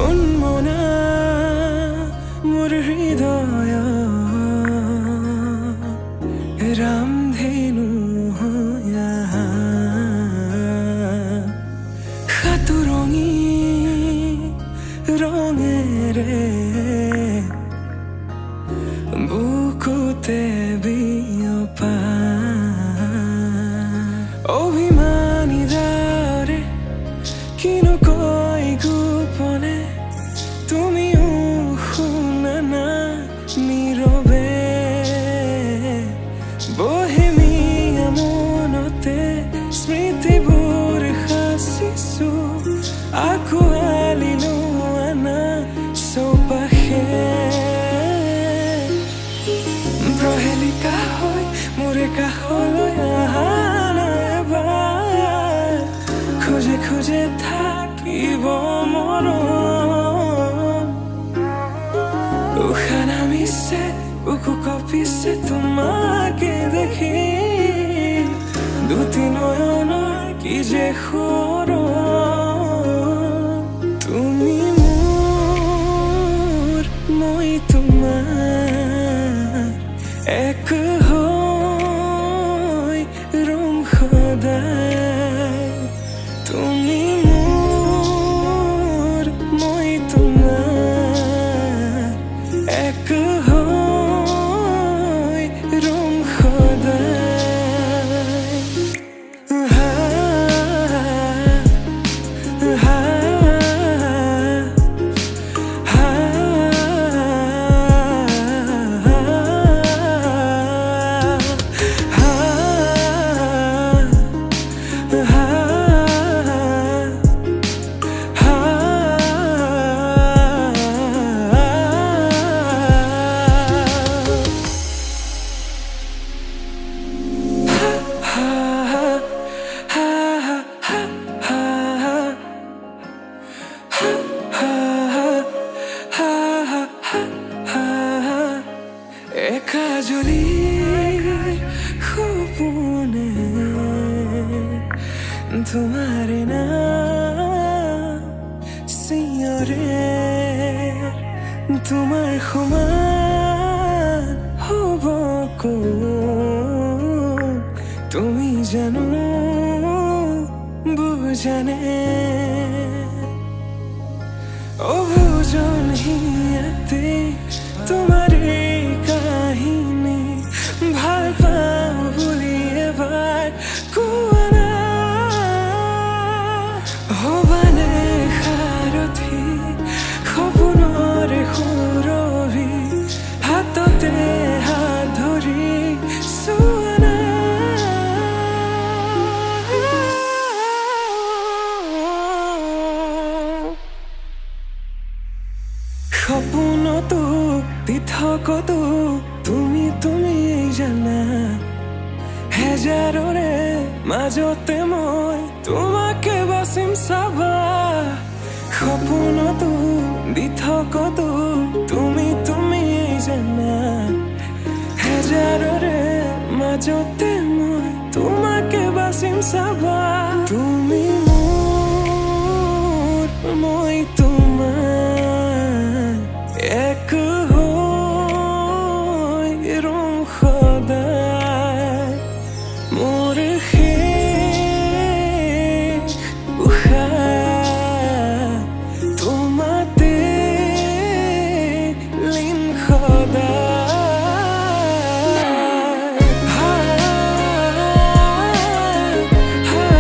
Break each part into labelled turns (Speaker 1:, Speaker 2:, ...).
Speaker 1: উন্মনা মোর হৃদয় রামধেনু হইয়া সাতুরঙি রঙেরে বুকুতে বিয়পা অভিমানী দারে কিনো কই গোপনে তুমিও শুনা না নীরবে বহেমিয়া মনতে স্মৃতিবোৰ সাঁচিছো আঁকোৱালি লোৱা না চৌপাশে প্ৰহেলিকা হৈ মোৰে কাষলৈ আহা না এবাৰ খোজে খোজে থাকিব মৰম উশাহ নামিছে বুকু কঁপিছে তোমাকে দেখি দুটি নয়নৰ কি যে সৰম তুমি মোৰ মই তোমাৰ এক হৈ ৰম সদায় তুমি মোৰ মই তোমাৰ এক হৈ ৰম সদায় একাজলি সপোনে তোমার নাম চিঞৰে তোমাৰ সমান হ'ব কোন তুমি জানো বুজানে অবুজন হিয়াতে তোমাৰ এই কাহিনী ভাল পাওঁ বুলি এবাৰ কোৱা না হবানে সাৰথি সপোনৰে সুৰভি হাততে হাত ধৰি চোৱা না সপোনতো পৃথকতো তুমি জানা হেজাৰৰে মাজতে মই তোমাকে বাচিম চাবা সপোনতো পৃথকতো তুমি জানা হেজাৰৰে মাজতে মই তোমাকে বাচিম চাবা তুমি মোৰ মই তোমাৰ এক হৈ ৰম সদায় মোৰ শেষ উশাহ তোমাতে লীন সদায় হা হা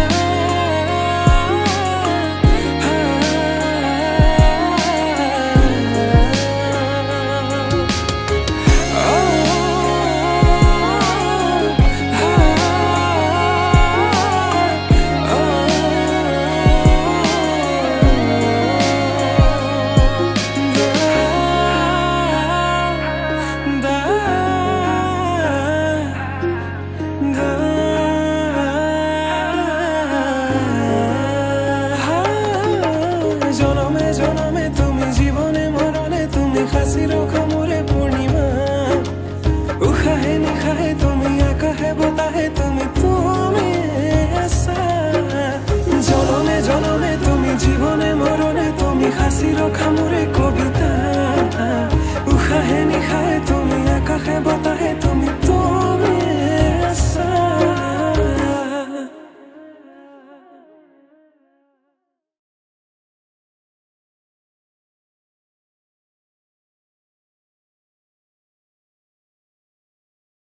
Speaker 1: খামো